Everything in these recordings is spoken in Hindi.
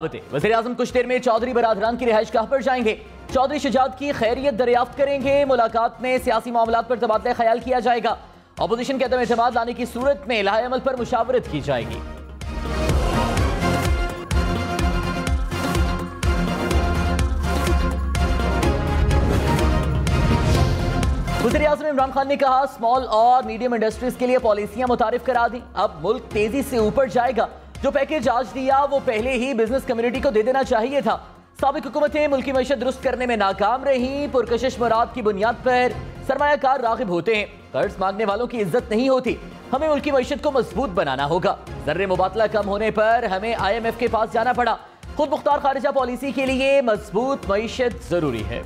वज़ीर आज़म कुछ देर में चौधरी बरादरान की रिहाइश गाह पर जाएंगे। चौधरी शुजात की खैरियत दरियाफ्त करेंगे। मुलाकात में सियासी मामलात पर तबादला ख्याल किया जाएगा। अपोजिशन के अदम एतमाद लाने की सूरत में लाहे अमल पर मुशावरत की जाएगी। वज़ीर आज़म इमरान खान ने कहा, स्मॉल और मीडियम इंडस्ट्रीज के लिए पॉलिसियां मुतारिफ करा दी। अब मुल्क तेजी से ऊपर जाएगा। जो पैकेज आज दिया वो पहले ही बिजनेस कम्युनिटी को दे देना चाहिए था। साबिक हुकूमतें मुल्की मईशत दुरुस्त करने में नाकाम रही। पुरकशिश मुराद की बुनियाद पर सरमायाकार राग़िब होते हैं। कर्ज मांगने वालों की इज्जत नहीं होती। हमें मुल्की मईशत को मजबूत बनाना होगा। ज़र्रे मुबादला कम होने पर हमें IMF के पास जाना पड़ा। खुद मुख्तार खारिजा पॉलिसी के लिए मजबूत मईशत जरूरी है।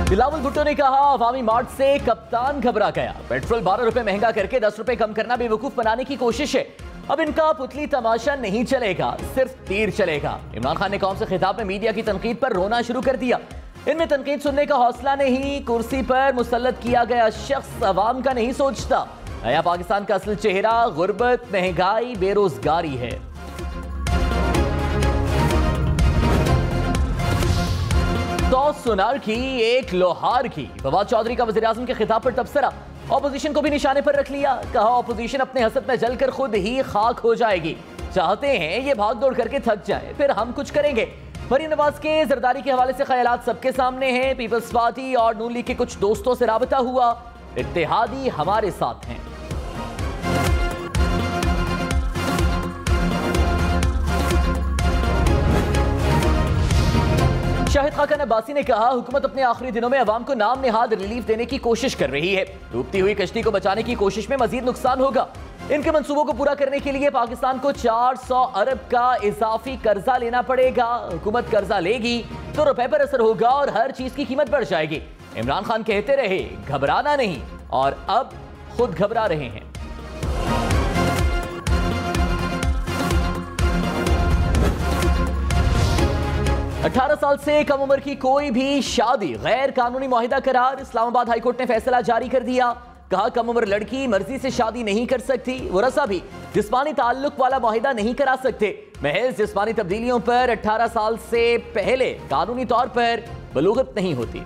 बिलावल भुट्टो ने कहा, अवामी मार्च से कप्तान घबरा गया। पेट्रोल 12 रुपए महंगा करके 10 रुपए कम करना बेवकूफ बनाने की कोशिश है। अब इनका पुतली तमाशा नहीं चलेगा, सिर्फ तीर चलेगा। इमरान खान ने कौम से खिताब में मीडिया की तनकीद पर रोना शुरू कर दिया। इनमें तनकीद सुनने का हौसला नहीं। कुर्सी पर मुसल्लत किया गया शख्स अवाम का नहीं सोचता। नया पाकिस्तान का असल चेहरा गुर्बत, महंगाई, बेरोजगारी है। तो सुनार की एक लोहार की। फवाद चौधरी का वज़ीर आज़म के खिताब पर तबसरा। ऑपोजिशन को भी निशाने पर रख लिया। कहा, ऑपोजिशन अपने हसद में जलकर खुद ही खाक हो जाएगी। चाहते हैं ये भाग दौड़ करके थक जाए, फिर हम कुछ करेंगे। मरीम नवाज के जरदारी के हवाले से ख्यालात सबके सामने हैं। पीपल्स पार्टी और नून लीग के कुछ दोस्तों से राबता हुआ। इत्तेहादी हमारे साथ हैं। शाहिद खाकन अब्बासी ने कहा, हुकूमत अपने आखिरी दिनों में अवाम को नाम निहाद रिलीफ देने की कोशिश कर रही है। डूबती हुई कश्ती को बचाने की कोशिश में मजीद नुकसान होगा। इनके मंसूबों को पूरा करने के लिए पाकिस्तान को 400 अरब का इजाफी कर्जा लेना पड़ेगा। हुकूमत कर्जा लेगी तो रुपए पर असर होगा और हर चीज की कीमत बढ़ जाएगी। इमरान खान कहते रहे घबराना नहीं, और अब खुद घबरा रहे हैं। अठारह साल से कम उम्र की कोई भी शादी गैर कानूनी मुआहिदा करार। इस्लामाबाद हाईकोर्ट ने फैसला जारी कर दिया। कहा, कम उम्र लड़की मर्जी से शादी नहीं कर सकती। वरसा भी जिस्मानी ताल्लुक वाला मुआहिदा नहीं करा सकते। महज जिस्मानी तब्दीलियों पर 18 साल से पहले कानूनी तौर पर बलूगत नहीं होती।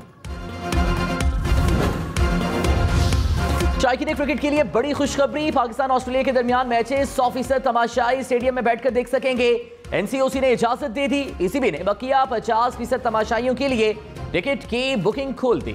शायकीन क्रिकेट के लिए बड़ी खुशखबरी। पाकिस्तान ऑस्ट्रेलिया के दरमियान मैचेस 100% तमाशाई स्टेडियम में बैठकर देख सकेंगे। NCOC ने इजाजत दे दी। ECB ने बकिया 50% तमाशाइयों के लिए टिकट की बुकिंग खोल दी।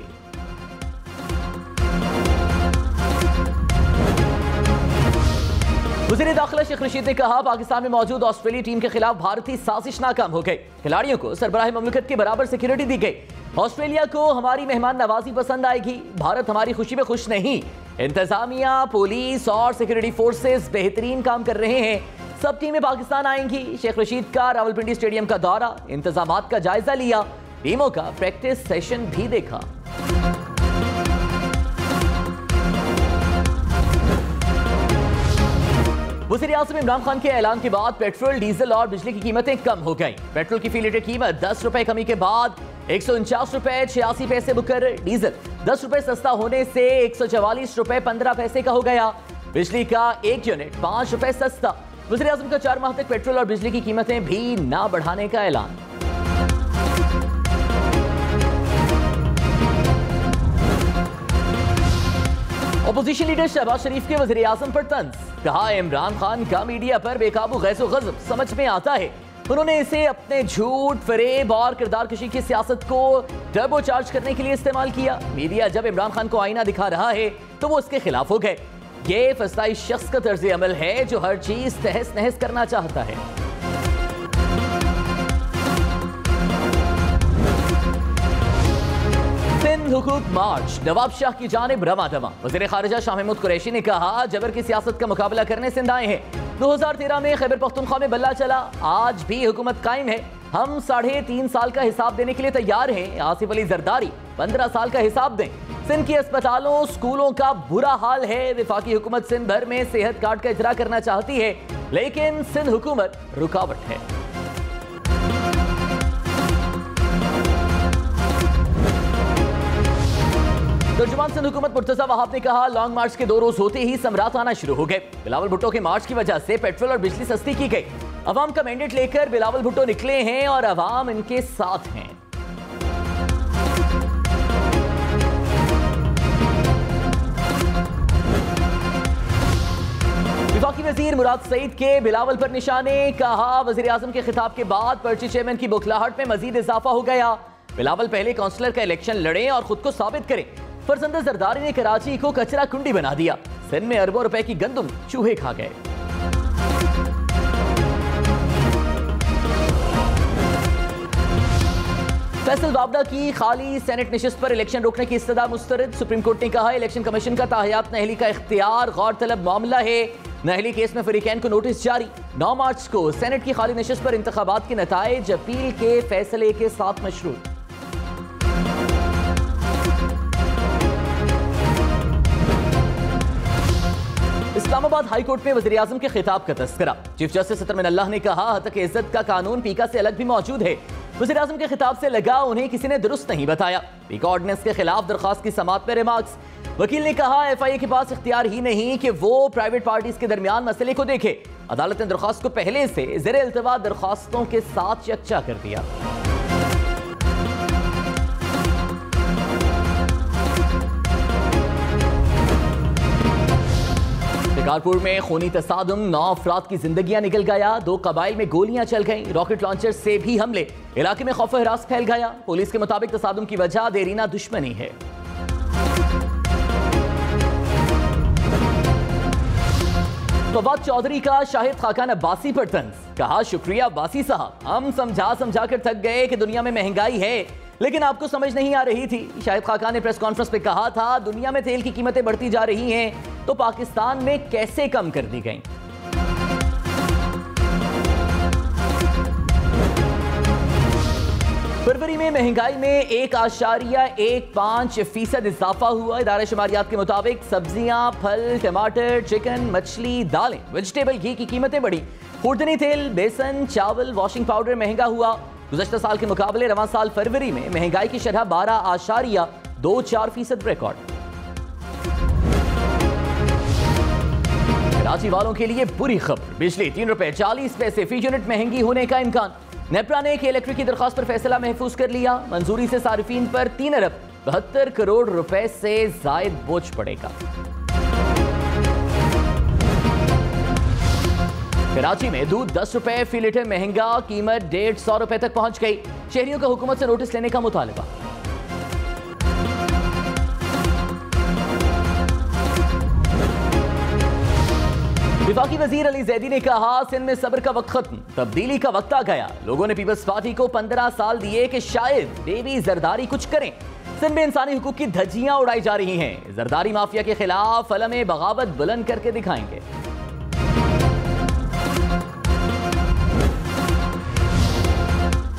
वज़ीर दाखिला शेख रशीद ने कहा, पाकिस्तान में मौजूद ऑस्ट्रेलिया टीम के खिलाफ भारतीय साजिश नाकाम हो गई। खिलाड़ियों को सरबराह ममलकत के बराबर सिक्योरिटी दी गई। ऑस्ट्रेलिया को हमारी मेहमान नवाजी पसंद आएगी। भारत हमारी खुशी में खुश नहीं। इंतजामिया, पुलिस और सिक्योरिटी फोर्सेस बेहतरीन काम कर रहे हैं। सब टीमें पाकिस्तान आएंगी। शेख रशीद का रावलपिंडी स्टेडियम का दौरा, इंतजामात का जायजा लिया। टीमों का प्रैक्टिस सेशन भी देखा। वज़ीर आज़म इमरान खान के ऐलान के बाद पेट्रोल, डीजल और बिजली की कीमतें कम हो गई। पेट्रोल की फी लीटर कीमत 10 रुपए कमी के बाद 149 रुपए 86 पैसे मुकर्रर। डीजल 10 रुपए सस्ता होने से 144 रुपए 15 पैसे का हो गया। बिजली का 1 यूनिट 5 रुपए सस्ता। वज़ीर आज़म का 4 माह तक पेट्रोल और बिजली की कीमतें भी ना बढ़ाने का ऐलान। अपोजिशन लीडर शहबाज शरीफ के वज़ीर आज़म पर तंज। कहा, इमरान खान का मीडिया पर बेकाबू गैज़ो गज़ब समझ में आता है। उन्होंने इसे अपने झूठ, फरेब और किरदार कशी की सियासत को टर्बो चार्ज करने के लिए इस्तेमाल किया। मीडिया जब इमरान खान को आईना दिखा रहा है तो वो उसके खिलाफ हो गए। ये फसाई शख्स का तर्ज अमल है जो हर चीज तहस नहस करना चाहता है। सिंध हुकूक मार्च नवाब शाह की जानिब रमा दमा। वज़ीर खारिजा शाह महमूद कुरैशी ने कहा, जबर की सियासत का मुकाबला करने सिंध आए हैं। 2013 में खैबर पख्तूनख्वा में बल्ला चला। आज भी हुकूमत कायम है। हम 3.5 साल का हिसाब देने के लिए तैयार हैं। आसिफ अली जरदारी 15 साल का हिसाब दें। सिंध के अस्पतालों, स्कूलों का बुरा हाल है। वफाकी हुकूमत सिंध भर में सेहत कार्ड का इजरा करना चाहती है, लेकिन सिंध हुकूमत रुकावट है। तर्जुमान सिंध हुकूमत मुर्तजा वहाब ने कहा, लॉन्ग मार्च के 2 रोज होते ही समरात आना शुरू हो गए। बिलावल भुट्टो के मार्च की वजह से पेट्रोल और बिजली सस्ती की गई। अवाम का मैंडेट लेकर बिलावल भुट्टो निकले हैं और अवाम इनके साथ हैं। वफाकी वजीर मुराद सईद के बिलावल पर निशाने, कहा वजीर आजम के खिताब के बाद पर्ची चेयरमैन की बुखलाहट में मजीद इजाफा हो गया। बिलावल पहले काउंसलर का इलेक्शन लड़े और खुद को साबित करें। फरजंद जरदारी ने कराची को कचरा कुंडी बना दिया। सिंध में अरबों रुपए की गंदुम चूहे खा गए। फैसल वाबडा की खाली सेनेट नशिस्त पर इलेक्शन रोकने की इस्तदा मुस्तरद। सुप्रीम कोर्ट ने कहा, इलेक्शन कमीशन का ताहियात नहली का इख्तियार गौरतलब मामला है। नहली केस में फरीकैन को नोटिस जारी। 9 मार्च को सेनेट की खाली नशिस्त पर इंतखाबात के नताइज अपील के फैसले के साथ मशरूत। इस्लामाबाद हाई कोर्ट में वज़ीर आज़म के खिताब का तस्करा। चीफ जस्टिस अतर मिनल्लाह ने कहा, हतक इज्जत का कानून पीका से अलग भी मौजूद है। वज़ीर आज़म के खिताब से लगा उन्हें किसी ने दुरुस्त नहीं बताया। पीका ऑर्डिनेंस के खिलाफ दरखास्त की समाअत में रिमार्क्स। वकील ने कहा, FIA के पास इख्तियार ही नहीं कि वो प्राइवेट पार्टीज के दरमियान मसले को देखे। अदालत ने दरखास्त को पहले से ज़ेर इल्तवा दरखास्तों के साथ यकजा कर दिया। शिकारपुर में खूनी तसादुम, 9 अफराद की जिंदगियां निकल गया। 2 कबाइल में गोलियां चल गईं। रॉकेट लॉन्चर से भी हमले। इलाके में खौफ हिरास फैल गया। पुलिस के मुताबिक तसादुम की वजह देरीना दुश्मनी है। फवाद चौधरी का शाहिद खाकान अब्बासी पर तंज। कहा, शुक्रिया अब्बासी साहब, हम समझा कर थक गए कि दुनिया में महंगाई है लेकिन आपको समझ नहीं आ रही थी। शाहिद खाकान ने प्रेस कॉन्फ्रेंस में कहा था, दुनिया में तेल की कीमतें बढ़ती जा रही हैं तो पाकिस्तान में कैसे कम कर दी गई। फरवरी में महंगाई में 1.15% इजाफा हुआ। इदारा शुमारियात के मुताबिक सब्जियां, फल, टमाटर, चिकन, मछली, दालें, वेजिटेबल, घी की कीमतें बढ़ी। खुर्दनी तेल, बेसन, चावल, वॉशिंग पाउडर महंगा हुआ। गुज़श्ता साल के मुकाबले रवां साल फरवरी में महंगाई की शरह 12.24% रिकॉर्ड। कराची वालों के लिए बुरी खबर, बिजली 3 रुपए 40 पैसे फी यूनिट महंगी होने का इम्कान। नेपरा ने इलेक्ट्रिक की दरखास्त पर फैसला महफूज कर लिया। मंजूरी से सारिफीन पर 3 अरब 72 करोड़ रुपए से जायद बोझ पड़ेगा। कराची में दूध 10 रुपए फी लीटर महंगा, कीमत 150 रुपए तक पहुंच गई। शहरियों का हुकूमत से नोटिस लेने का मुतालबा। वफाकी वजीर अली जैदी ने कहा, सिंध में सब्र का वक्त खत्म, तब्दीली का वक्त आ गया। लोगों ने पीपल्स पार्टी को 15 साल दिए कि शायद बेबी जरदारी कुछ करें। सिंध में इंसानी हुकूक की धज्जियां उड़ाई जा रही हैं। जरदारी माफिया के खिलाफ अलम बगावत बुलंद करके दिखाएंगे।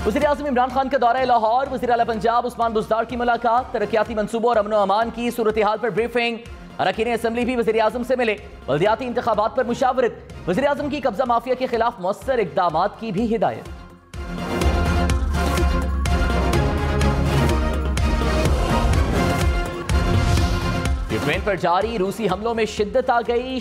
वज़ीर आज़म इमरान खान का दौरा लाहौर। वज़ीर आला पंजाब उस्मान बुज़दार की मुलाकात। तरक्याती मंसूबों और अमन व अमान की सूरत हाल पर ब्रीफिंग। अरकान असम्बली भी वज़ीर आज़म से मिले। बल्दियाती इंतखाबात पर मुशावरत। वज़ीर आज़म की कब्जा माफिया के खिलाफ मौसर इक़दामात की भी हिदायत। यूक्रेन पर जारी रूसी हमलों में शिद्दत आ गई।